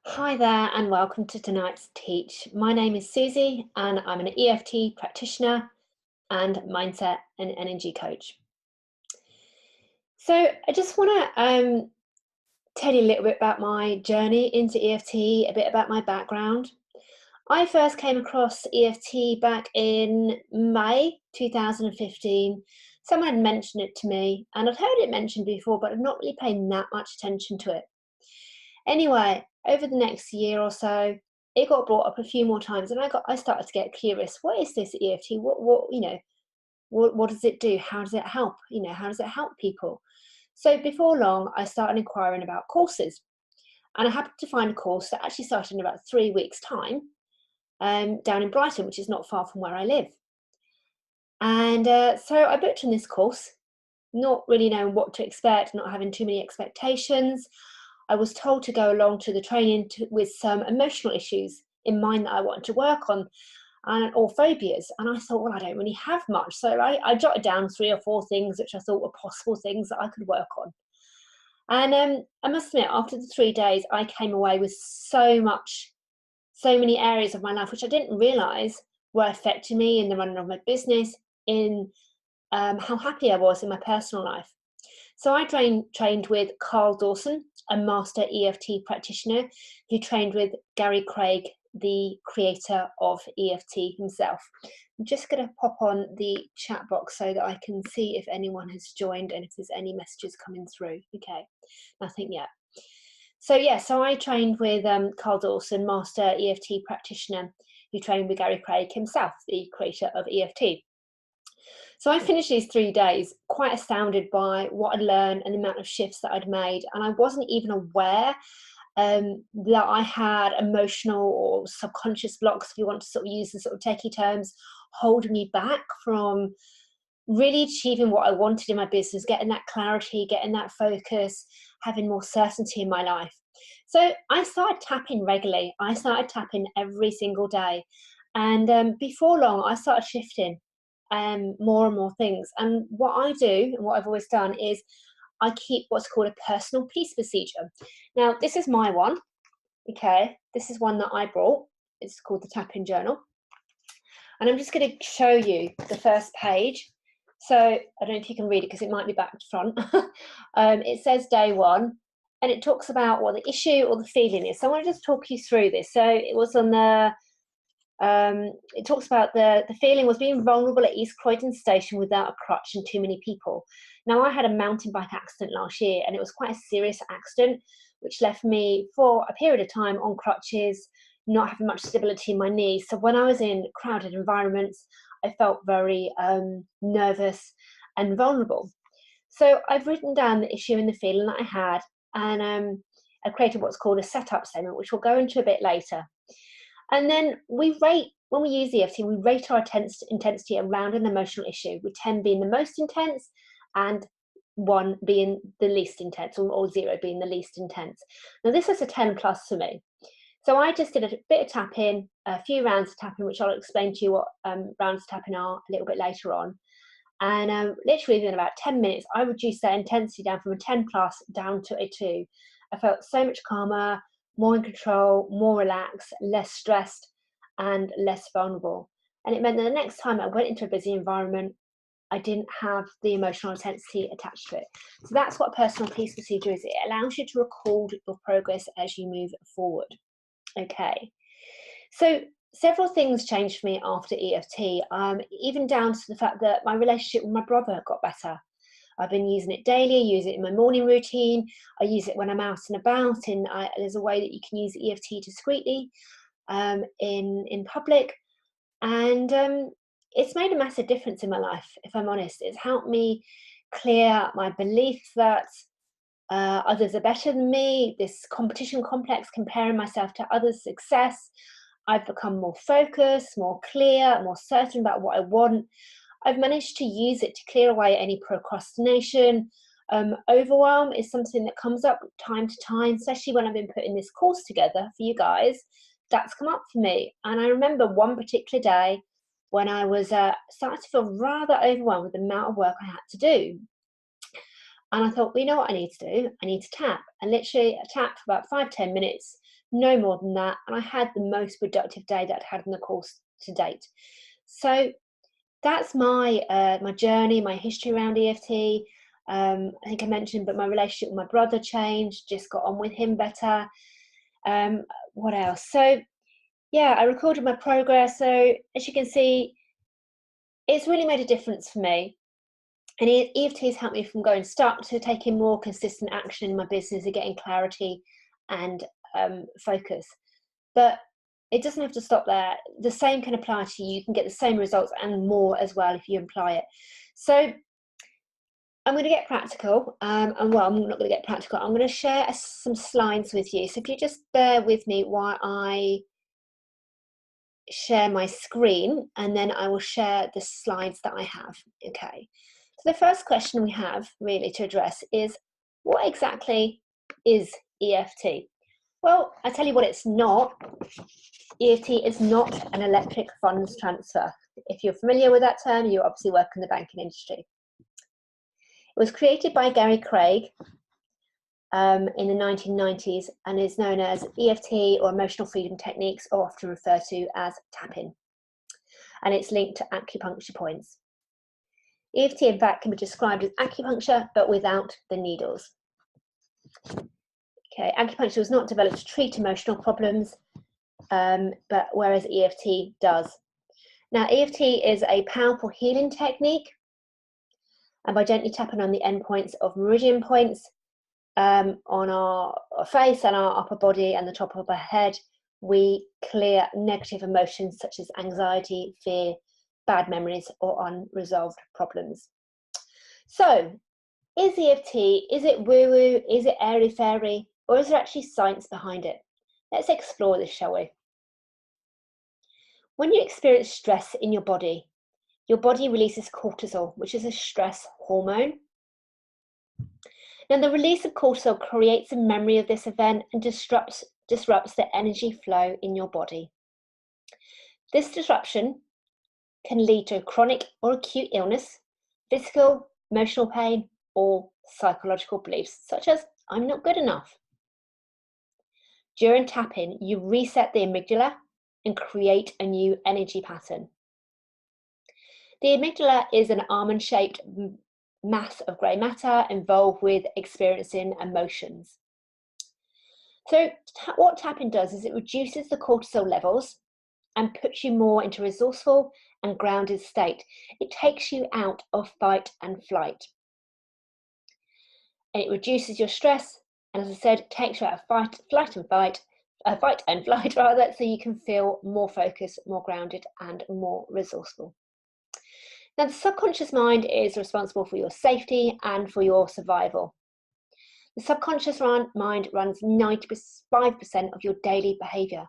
Hi there, and welcome to tonight's Teach. My name is Susie, and I'm an EFT practitioner and mindset and energy coach. So, I just want to tell you a little bit about my journey into EFT, a bit about my background. I first came across EFT back in May 2015. Someone had mentioned it to me, and I'd heard it mentioned before, but I'd not really paid that much attention to it. Anyway, over the next year or so, it got brought up a few more times, and I started to get curious. What is this EFT? What does it do? How does it help? How does it help people? So before long, I started inquiring about courses, and I happened to find a course that actually started in about 3 weeks' time, down in Brighton, which is not far from where I live. And so I booked on this course, not really knowing what to expect, not having too many expectations. I was told to go along to the training with some emotional issues in mind that I wanted to work on, or phobias. And I thought, well, I don't really have much. So I jotted down 3 or 4 things which I thought were possible things that I could work on. And I must admit, after the 3 days, I came away with so many areas of my life which I didn't realize were affecting me in the running of my business, in how happy I was in my personal life. So I trained with Carl Dawson, a master EFT practitioner who trained with Gary Craig, the creator of EFT himself. I'm just going to pop on the chat box so that I can see if anyone has joined and if there's any messages coming through. Okay, nothing yet. So I trained with Carl Dawson, master EFT practitioner, who trained with Gary Craig himself, the creator of EFT. So I finished these 3 days quite astounded by what I'd learned and the amount of shifts that I'd made. And I wasn't even aware that I had emotional or subconscious blocks, if you want to sort of use the sort of techie terms, holding me back from really achieving what I wanted in my business, getting that clarity, getting that focus, having more certainty in my life. So I started tapping regularly. I started tapping every single day. And before long, I started shifting more and more things. And what I do, and what I've always done, is I keep what's called a personal peace procedure. Now, this is my one. Okay, this is one that I brought. It's called the Tapping Journal. And I'm just going to show you the first page. So I don't know if you can read it because it might be back to front. It says day one, and it talks about what the issue or the feeling is. So I want to just talk you through this. So it was on the it talks about the feeling was being vulnerable at East Croydon Station without a crutch and too many people. Now, I had a mountain bike accident last year, and it was quite a serious accident, which left me for a period of time on crutches, not having much stability in my knees. So when I was in crowded environments, I felt very nervous and vulnerable. So I've written down the issue and the feeling that I had, and I created what's called a setup statement, which we'll go into a bit later. And then we rate, when we use EFT, we rate our intensity around an emotional issue, with 10 being the most intense and 1 being the least intense, or 0 being the least intense. Now, this is a 10 plus for me. So I just did a bit of tapping, a few rounds of tapping, which I'll explain to you what rounds of tapping are a little bit later on. And literally within about 10 minutes, I reduced that intensity down from a 10 plus down to a 2. I felt so much calmer, more in control, more relaxed, less stressed, and less vulnerable. And it meant that the next time I went into a busy environment, I didn't have the emotional intensity attached to it. So that's what a personal peace procedure is. It allows you to record your progress as you move forward. Okay. So several things changed for me after EFT, even down to the fact that my relationship with my brother got better. I've been using it daily. I use it in my morning routine. I use it when I'm out and about. There's a way that you can use EFT discreetly in public, and it's made a massive difference in my life. If I'm honest, it's helped me clear my belief that others are better than me. This competition complex, comparing myself to others' success. I've become more focused, more clear, more certain about what I want. I've managed to use it to clear away any procrastination. Overwhelm is something that comes up time to time, especially when I've been putting this course together for you guys. That's come up for me. And I remember one particular day when I was starting to feel rather overwhelmed with the amount of work I had to do. And I thought, well, you know what I need to do? I need to tap. And literally I tapped for about 5-10 minutes, no more than that. And I had the most productive day that I'd had in the course to date. So that's my journey, my history around EFT. I think I mentioned, but my relationship with my brother changed, just got on with him better. Um, what else? So yeah, I recorded my progress. So as you can see, it's really made a difference for me. And EFT has helped me from going stuck to taking more consistent action in my business and getting clarity and focus. But it doesn't have to stop there. The same can apply to you. You can get the same results and more as well if you apply it. So I'm going to get practical. And well, I'm not going to get practical. I'm going to share some slides with you. So if you just bear with me while I share my screen, and then I will share the slides that I have. Okay. So the first question we have really to address is, what exactly is EFT? Well, I tell you what it's not. EFT is not an electric funds transfer. If you're familiar with that term, you obviously work in the banking industry. It was created by Gary Craig in the 1990s and is known as EFT, or emotional freedom techniques, or often referred to as tapping. And it's linked to acupuncture points. EFT, in fact, can be described as acupuncture, but without the needles. Okay, acupuncture was not developed to treat emotional problems, but whereas EFT does. Now, EFT is a powerful healing technique, and by gently tapping on the endpoints of meridian points on our face and our upper body and the top of our head, we clear negative emotions such as anxiety, fear, bad memories, or unresolved problems. So, is EFT, is it woo-woo, is it airy-fairy, or is there actually science behind it? Let's explore this, shall we? When you experience stress in your body releases cortisol, which is a stress hormone. Now, the release of cortisol creates a memory of this event and disrupts the energy flow in your body. This disruption can lead to chronic or acute illness, physical, emotional pain, or psychological beliefs, such as, I'm not good enough. During tapping, you reset the amygdala and create a new energy pattern. The amygdala is an almond-shaped mass of grey matter involved with experiencing emotions. So what tapping does is it reduces the cortisol levels and puts you more into a resourceful and grounded state. It takes you out of fight and flight. And it reduces your stress, and as I said, it takes you out of fight and flight rather, so you can feel more focused, more grounded, and more resourceful. Now, the subconscious mind is responsible for your safety and for your survival. The subconscious mind runs 95% of your daily behaviour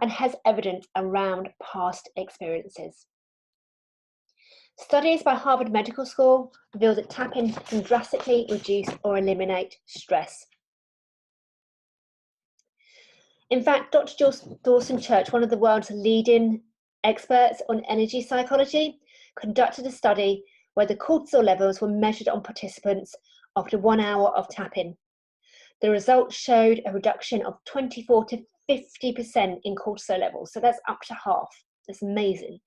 and has evidence around past experiences. Studies by Harvard Medical School reveal that tapping can drastically reduce or eliminate stress. In fact, Dr. Dawson Church, one of the world's leading experts on energy psychology, conducted a study where the cortisol levels were measured on participants after 1 hour of tapping. The results showed a reduction of 24 to 50% in cortisol levels, so that's up to half. That's amazing,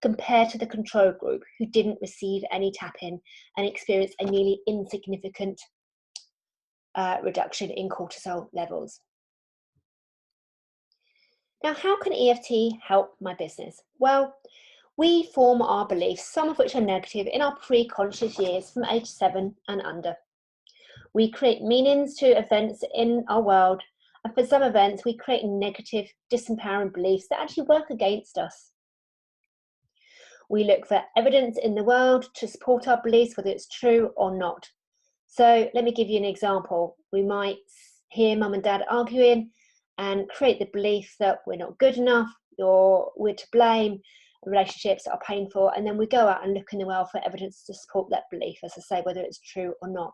compared to the control group who didn't receive any tapping and experienced a nearly insignificant reduction in cortisol levels. Now, how can EFT help my business? Well, we form our beliefs, some of which are negative, in our pre-conscious years from age 7 and under. We create meanings to events in our world, and for some events, we create negative, disempowering beliefs that actually work against us. We look for evidence in the world to support our beliefs, whether it's true or not. So let me give you an example. We might hear mum and dad arguing and create the belief that we're not good enough, or we're to blame, relationships are painful, and then we go out and look in the world for evidence to support that belief, as I say, whether it's true or not.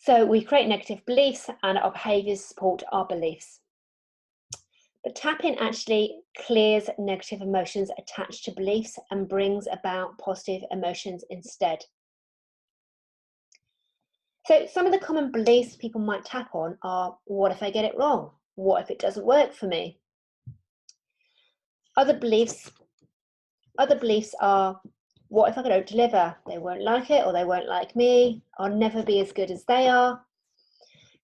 So we create negative beliefs and our behaviours support our beliefs. But tapping actually clears negative emotions attached to beliefs and brings about positive emotions instead. So some of the common beliefs people might tap on are, what if I get it wrong? What if it doesn't work for me? Other beliefs are, what if I don't deliver? They won't like it, or they won't like me. I'll never be as good as they are.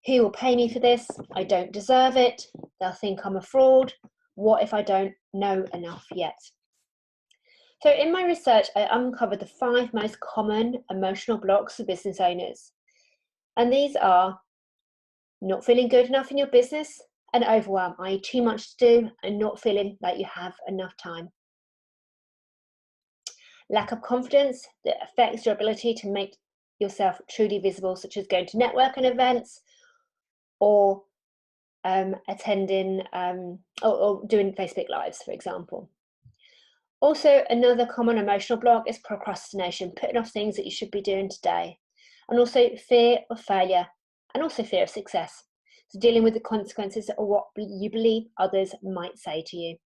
Who will pay me for this? I don't deserve it. They'll think I'm a fraud. What if I don't know enough yet? So in my research, I uncovered the 5 most common emotional blocks for business owners. And these are not feeling good enough in your business and overwhelm, i.e. too much to do and not feeling like you have enough time. Lack of confidence that affects your ability to make yourself truly visible, such as going to networking events or attending or doing Facebook Lives, for example. Also, another common emotional block is procrastination, putting off things that you should be doing today. And also fear of failure and also fear of success. So dealing with the consequences of what you believe others might say to you.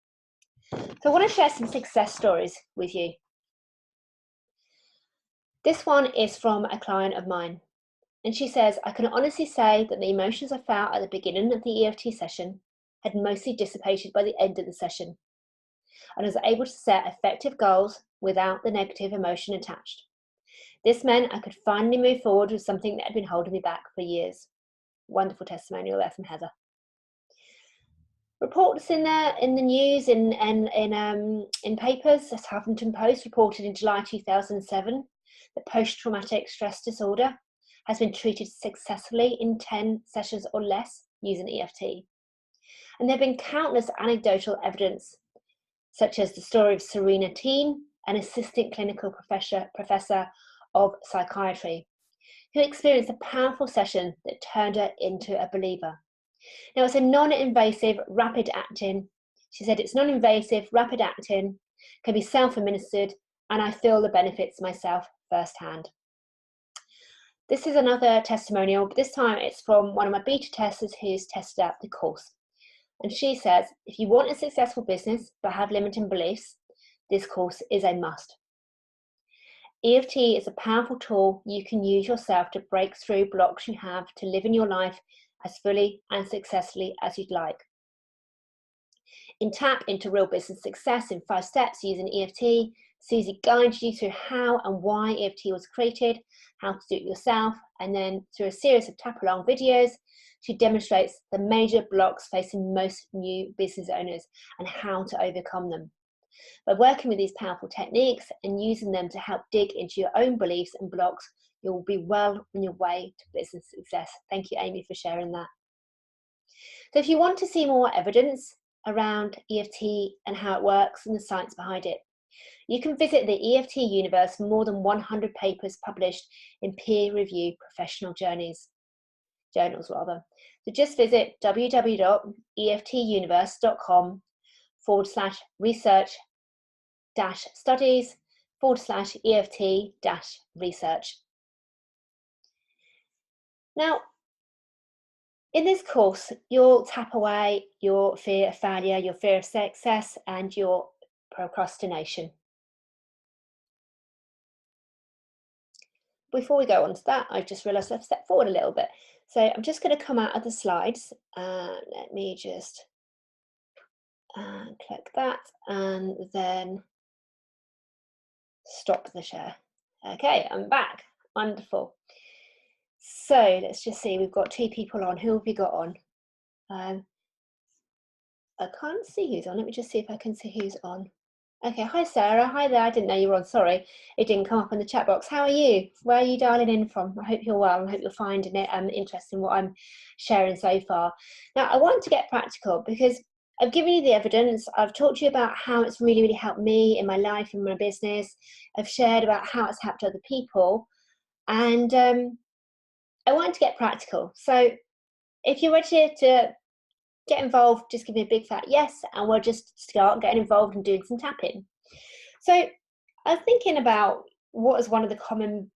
So I want to share some success stories with you. This one is from a client of mine. And she says, I can honestly say that the emotions I felt at the beginning of the EFT session had mostly dissipated by the end of the session. And I was able to set effective goals without the negative emotion attached. This meant I could finally move forward with something that had been holding me back for years. Wonderful testimonial there from Heather. Reports in the news, in papers, as Huffington Post reported in July 2007 that post-traumatic stress disorder has been treated successfully in 10 sessions or less using EFT. And there have been countless anecdotal evidence, such as the story of Serena Teen, an assistant clinical professor of psychiatry, who experienced a powerful session that turned her into a believer. Now, it's a non-invasive, rapid-acting. She said it's non-invasive, rapid-acting, can be self-administered, and I feel the benefits myself firsthand. This is another testimonial, but this time it's from one of my beta testers who's tested out the course. And she says, if you want a successful business but have limiting beliefs, this course is a must. EFT is a powerful tool you can use yourself to break through blocks you have to live in your life as fully and successfully as you'd like. In Tap into Real Business Success in 5 steps using EFT, Susie guides you through how and why EFT was created, how to do it yourself, and then through a series of tap-along videos, she demonstrates the major blocks facing most new business owners and how to overcome them. By working with these powerful techniques and using them to help dig into your own beliefs and blocks, you will be well on your way to business success. Thank you, Amy, for sharing that. So if you want to see more evidence around EFT and how it works and the science behind it, you can visit the EFT universe, more than 100 papers published in peer-reviewed professional journals. So just visit www.EFTuniverse.com/research-studies/EFT-research. Now, in this course, you'll tap away your fear of failure, your fear of success, and your procrastination. Before we go on to that, I've just realised I've stepped forward a little bit. So I'm just going to come out of the slides. Let me just click that and then stop the share. Okay, I'm back. Wonderful. So let's just see, we've got 2 people on. Who have we got on? I can't see who's on. Let me just see if I can see who's on. Okay, hi Sarah. Hi there. I didn't know you were on. Sorry, it didn't come up in the chat box. How are you? Where are you dialing in from? I hope you're well. I hope you're finding it interesting what I'm sharing so far. Now, I want to get practical because I've given you the evidence. I've talked to you about how it's really, really helped me in my life and my business. I've shared about how it's helped other people. And I want to get practical. So if you're ready to get involved, just give me a big fat yes, and we'll just start getting involved and doing some tapping. So I was thinking about what is one of the common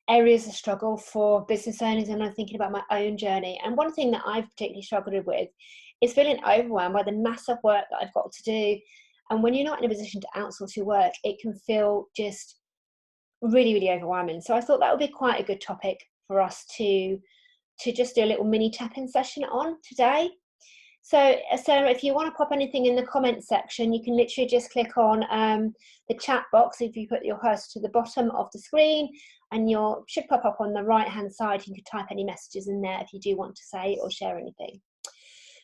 areas of struggle for business owners, and I'm thinking about my own journey. And one thing that I've particularly struggled with is feeling overwhelmed by the massive work that I've got to do. And when you're not in a position to outsource your work, it can feel just really, really overwhelming. So I thought that would be quite a good topic for us to just do a little mini tap-in session on today. So Sarah, if you want to pop anything in the comments section, you can literally just click on the chat box. If you put your cursor to the bottom of the screen, and you should pop up on the right hand side, you can type any messages in there if you do want to say or share anything.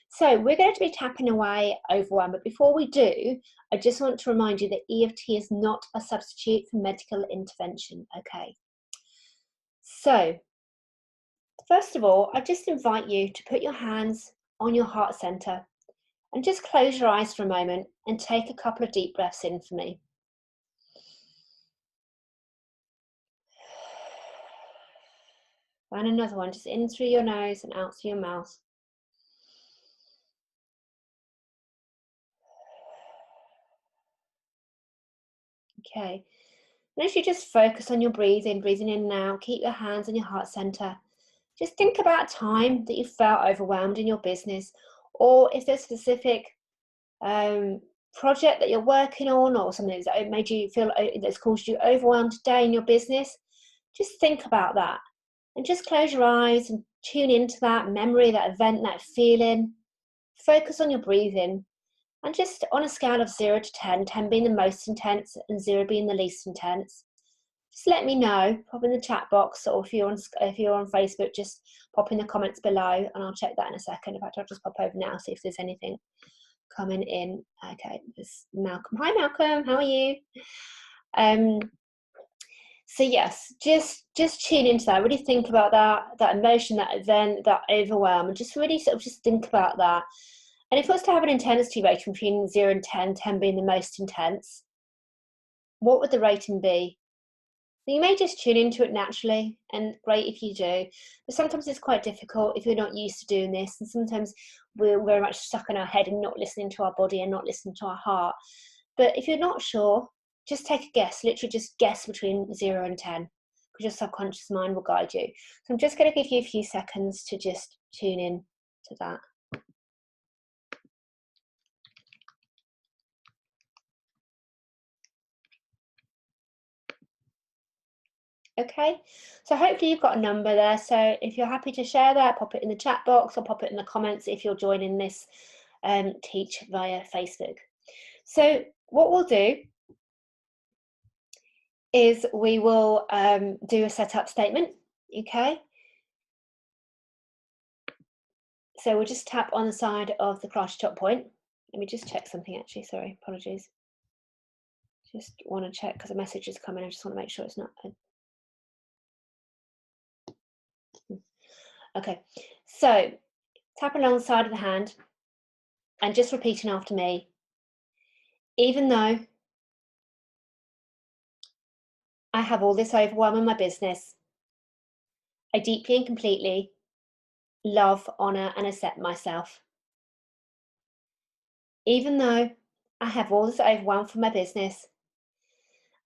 So we're going to be tapping away overwhelm, but before we do, I just want to remind you that EFT is not a substitute for medical intervention, okay? So first of all, I just invite you to put your hands on your heart center and just close your eyes for a moment and take a couple of deep breaths in for me. And another one, just in through your nose and out through your mouth. Okay, and as you just focus on your breathing in and out, keep your hands on your heart center. Just think about a time that you felt overwhelmed in your business, or if there's a specific project that you're working on, or something that made you feel that's caused you overwhelmed today in your business. Just think about that and just close your eyes and tune into that memory, that event, that feeling. Focus on your breathing, and just on a scale of 0 to 10, 10 being the most intense and 0 being the least intense, just let me know. Pop in the chat box, or if you're on Facebook, just pop in the comments below and I'll check that in a second. In fact, I'll just pop over now, see if there's anything coming in. Okay, there's Malcolm. Hi Malcolm, how are you? So yes, just tune into that. Really think about that emotion, that event, that overwhelm, and just really sort of just think about that. And if it was to have an intensity rating between 0 and 10, 10 being the most intense, what would the rating be? You may just tune into it naturally, and great if you do, but sometimes it's quite difficult if you're not used to doing this, and sometimes we're very much stuck in our head and not listening to our body and not listening to our heart. But if you're not sure, just take a guess, literally just guess between 0 and 10, because your subconscious mind will guide you. So I'm just going to give you a few seconds to just tune in to that. Okay, so hopefully you've got a number there. So if you're happy to share that, pop it in the chat box or pop it in the comments if you're joining this teach via Facebook. So what we'll do is we will do a setup statement, okay? So we'll just tap on the side of the crash top point. Let me just check something actually, sorry, apologies. Just want to check because a message is coming, I just want to make sure it's not. Okay, so tap along the side of the hand and just repeating after me. Even though I have all this overwhelm in my business, I deeply and completely love, honour and accept myself. Even though I have all this overwhelm from my business,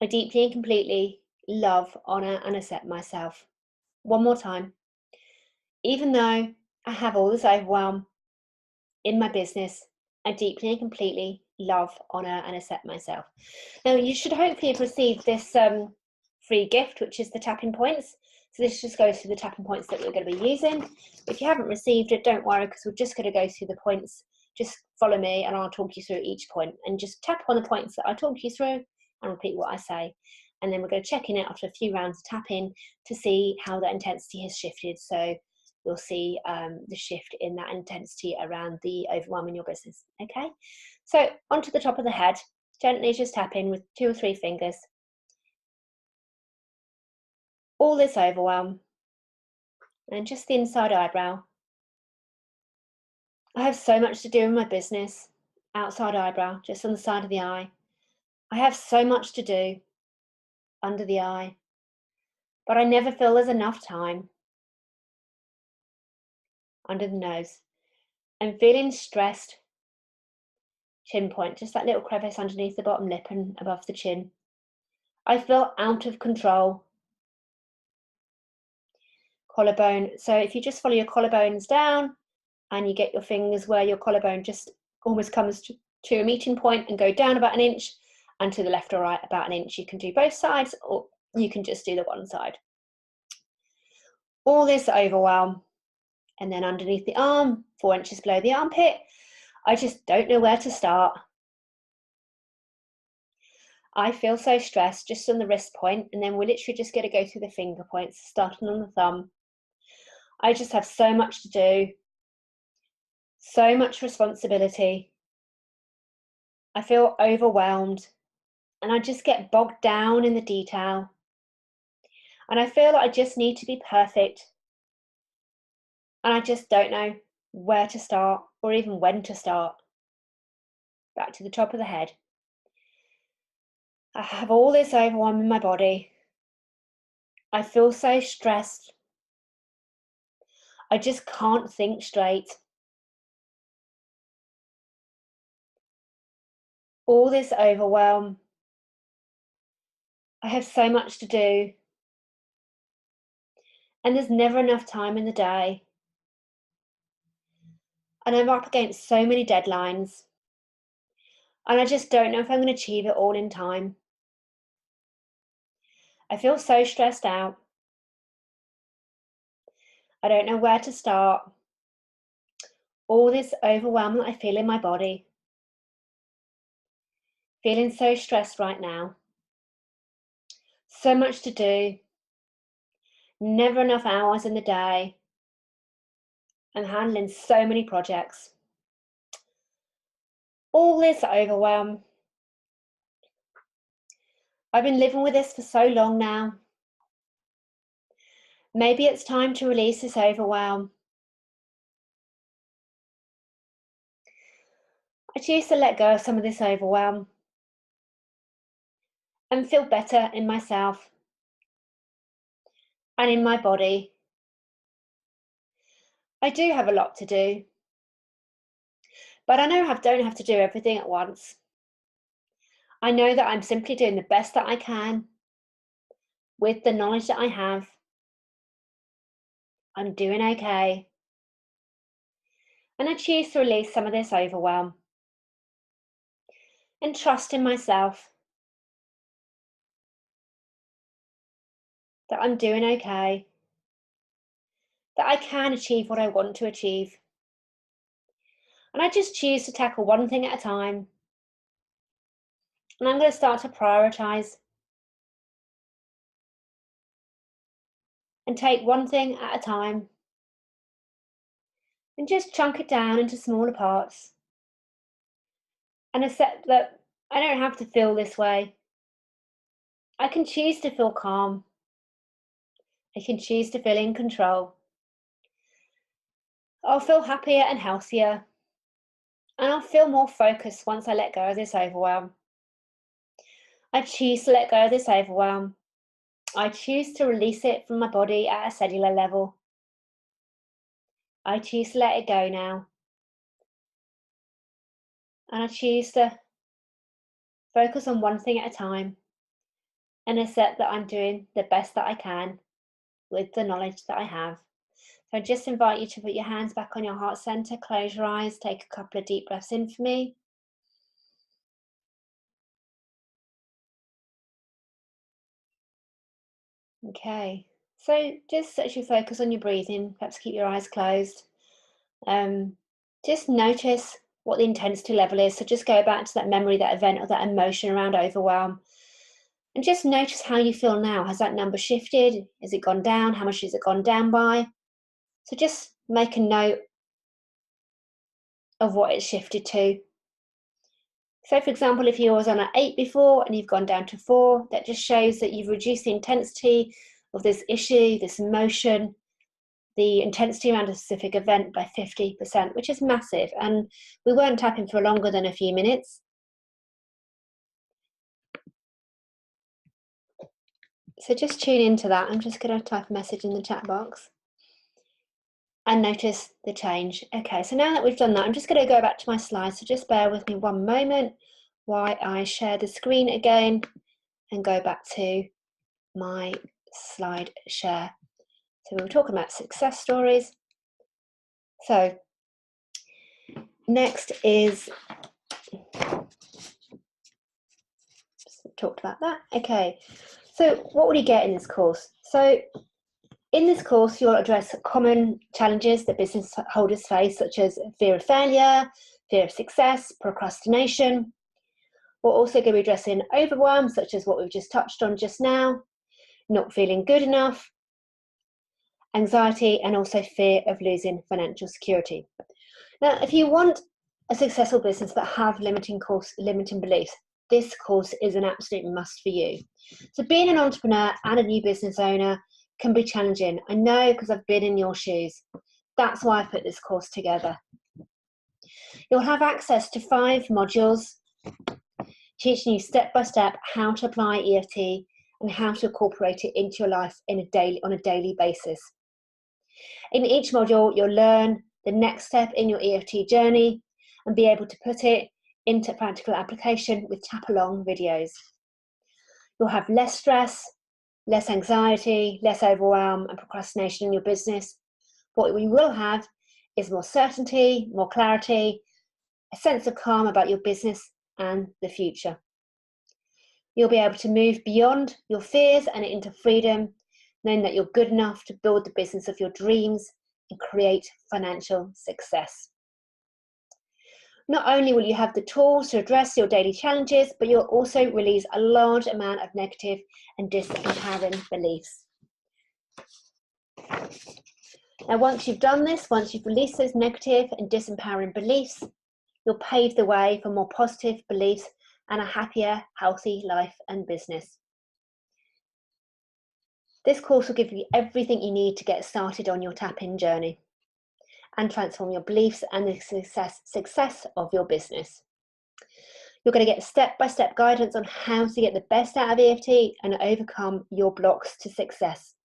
I deeply and completely love, honour and accept myself. One more time. Even though I have all this overwhelm in my business, I deeply and completely love, honour and accept myself. Now you should hopefully have received this free gift, which is the tapping points. So this just goes through the tapping points that we're going to be using. If you haven't received it, don't worry, because we're just going to go through the points. Just follow me and I'll talk you through each point, and just tap on the points that I talk you through and repeat what I say. And then we're going to check in it after a few rounds of tapping to see how that intensity has shifted. So you'll see the shift in that intensity around the overwhelm in your business. Okay, so onto the top of the head, gently just tap in with 2 or 3 fingers. All this overwhelm, and just the inside eyebrow. I have so much to do in my business. Outside eyebrow, just on the side of the eye. I have so much to do under the eye, but I never feel there's enough time. Under the nose. I'm feeling stressed. Chin point, just that little crevice underneath the bottom lip and above the chin. I feel out of control. Collarbone. So if you just follow your collarbones down and you get your fingers where your collarbone just almost comes to a meeting point and go down about 1 inch, and to the left or right about 1 inch. You can do both sides, or you can just do the one side. all this overwhelm. And then underneath the arm, 4 inches below the armpit, I just don't know where to start. I feel so stressed just on the wrist point, and then we're literally just going to go through the finger points, starting on the thumb. I just have so much to do, so much responsibility. I feel overwhelmed, and I just get bogged down in the detail. And I feel like I just need to be perfect. And I just don't know where to start or even when to start. Back to the top of the head. I have all this overwhelm in my body. I feel so stressed. I just can't think straight. All this overwhelm. I have so much to do. And there's never enough time in the day. And I'm up against so many deadlines. And I just don't know if I'm going to achieve it all in time. I feel so stressed out. I don't know where to start. All this overwhelm that I feel in my body. Feeling so stressed right now. So much to do. Never enough hours in the day. I'm handling so many projects. All this overwhelm. I've been living with this for so long now. Maybe it's time to release this overwhelm. I choose to let go of some of this overwhelm and feel better in myself and in my body. I do have a lot to do, but I know I don't have to do everything at once. I know that I'm simply doing the best that I can with the knowledge that I have. I'm doing okay. And I choose to release some of this overwhelm and trust in myself that I'm doing okay, that I can achieve what I want to achieve. And I just choose to tackle one thing at a time. And I'm going to start to prioritize and take one thing at a time and just chunk it down into smaller parts and accept that I don't have to feel this way. I can choose to feel calm. I can choose to feel in control. I'll feel happier and healthier, and I'll feel more focused once I let go of this overwhelm. I choose to let go of this overwhelm. I choose to release it from my body at a cellular level. I choose to let it go now. And I choose to focus on one thing at a time and accept that I'm doing the best that I can with the knowledge that I have. So I just invite you to put your hands back on your heart center, close your eyes, take a couple of deep breaths in for me. Okay, so just actually focus on your breathing, perhaps keep your eyes closed. Just notice what the intensity level is. So just go back to that memory, that event, or that emotion around overwhelm. And just notice how you feel now. Has that number shifted? Has it gone down? How much has it gone down by? So just make a note of what it's shifted to. So for example, if you was on an 8 before and you've gone down to 4, that just shows that you've reduced the intensity of this issue, this emotion, the intensity around a specific event by 50%, which is massive. And we weren't tapping for longer than a few minutes. So just tune into that. I'm just going to type a message in the chat box and notice the change. Okay, so now that we've done that, I'm just going to go back to my slides. So just bear with me one moment while I share the screen again and go back to my slide share. So we were talking about success stories. So next is, just talked about that. Okay, so what would you get in this course? So In this course, you'll address common challenges that business holders face, such as fear of failure, fear of success, procrastination. We're also going to be addressing overwhelm, such as what we've just touched on just now, not feeling good enough, anxiety, and also fear of losing financial security. Now, if you want a successful business but have limiting beliefs, this course is an absolute must for you. So being an entrepreneur and a new business owner can be challenging. I know, because I've been in your shoes. That's why I put this course together. You'll have access to 5 modules teaching you step by step how to apply EFT and how to incorporate it into your life on a daily basis. In each module, you'll learn the next step in your EFT journey and be able to put it into practical application with tap-along videos. You'll have less stress, less anxiety, less overwhelm and procrastination in your business. What we will have is more certainty, more clarity, a sense of calm about your business and the future. You'll be able to move beyond your fears and into freedom, knowing that you're good enough to build the business of your dreams and create financial success. Not only will you have the tools to address your daily challenges, but you'll also release a large amount of negative and disempowering beliefs. Now, once you've done this, once you've released those negative and disempowering beliefs, you'll pave the way for more positive beliefs and a happier, healthy life and business. This course will give you everything you need to get started on your tap-in journey and transform your beliefs and the success of your business. You're going to get step-by-step guidance on how to get the best out of EFT and overcome your blocks to success.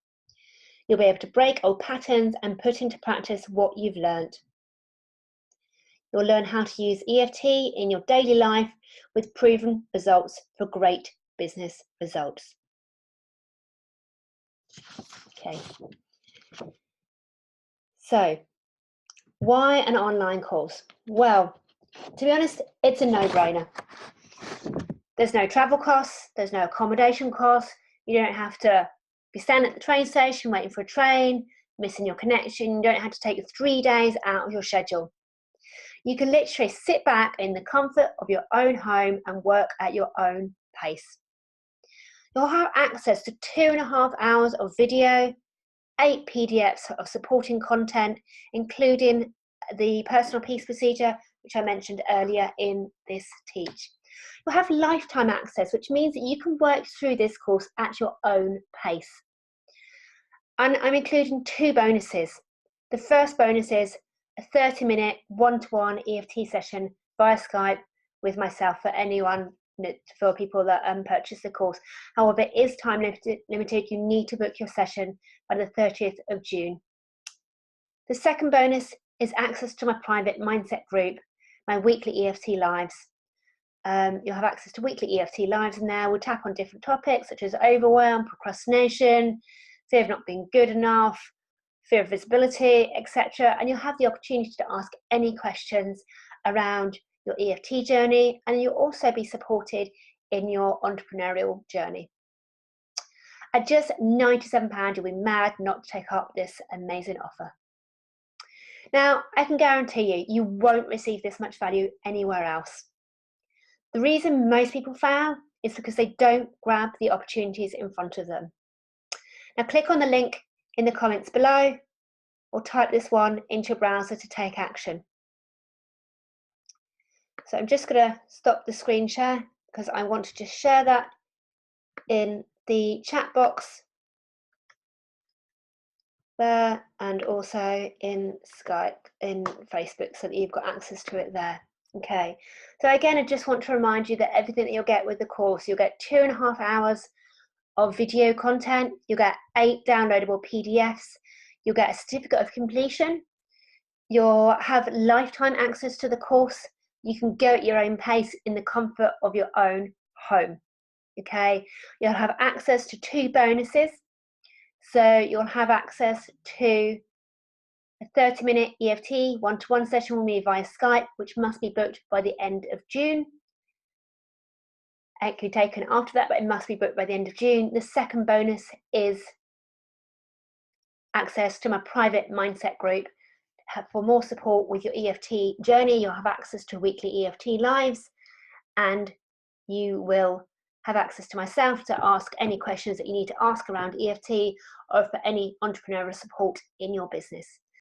You'll be able to break old patterns and put into practice what you've learned. You'll learn how to use EFT in your daily life with proven results for great business results. Okay. So, why an online course? Well, to be honest, it's a no-brainer. There's no travel costs, there's no accommodation costs, you don't have to be standing at the train station waiting for a train, missing your connection, you don't have to take 3 days out of your schedule. You can literally sit back in the comfort of your own home and work at your own pace. You'll have access to 2.5 hours of video, 8 PDFs of supporting content, including the personal peace procedure, which I mentioned earlier in this teach. You'll have lifetime access, which means that you can work through this course at your own pace. And I'm including 2 bonuses. The first bonus is a 30-minute one-to-one EFT session via Skype with myself for people that purchase the course. However, it is time limited. You need to book your session by the 30th of June. The second bonus is access to my private mindset group, my weekly EFT lives. You'll have access to weekly EFT lives in there. We'll tap on different topics such as overwhelm, procrastination, fear of not being good enough, fear of visibility, etc. And you'll have the opportunity to ask any questions around your EFT journey, and you'll also be supported in your entrepreneurial journey. At just £97, you'll be mad not to take up this amazing offer. Now, I can guarantee you won't receive this much value anywhere else. The reason most people fail is because they don't grab the opportunities in front of them. Now, click on the link in the comments below or type this one into your browser to take action. So I'm just going to stop the screen share because I want to just share that in the chat box there and also in Skype, in Facebook, so that you've got access to it there. Okay, so again, I just want to remind you that everything that you'll get with the course, you'll get 2.5 hours of video content, you'll get 8 downloadable PDFs, you'll get a certificate of completion, you'll have lifetime access to the course, you can go at your own pace in the comfort of your own home. Okay, you'll have access to 2 bonuses. So you'll have access to a 30-minute EFT one-to-one session with me via Skype, which must be booked by the end of June. It can be taken after that, but it must be booked by the end of June. The second bonus is access to my private mindset group for more support with your EFT journey. You'll have access to weekly EFT lives, and you will have access to myself to ask any questions that you need to ask around EFT or for any entrepreneurial support in your business.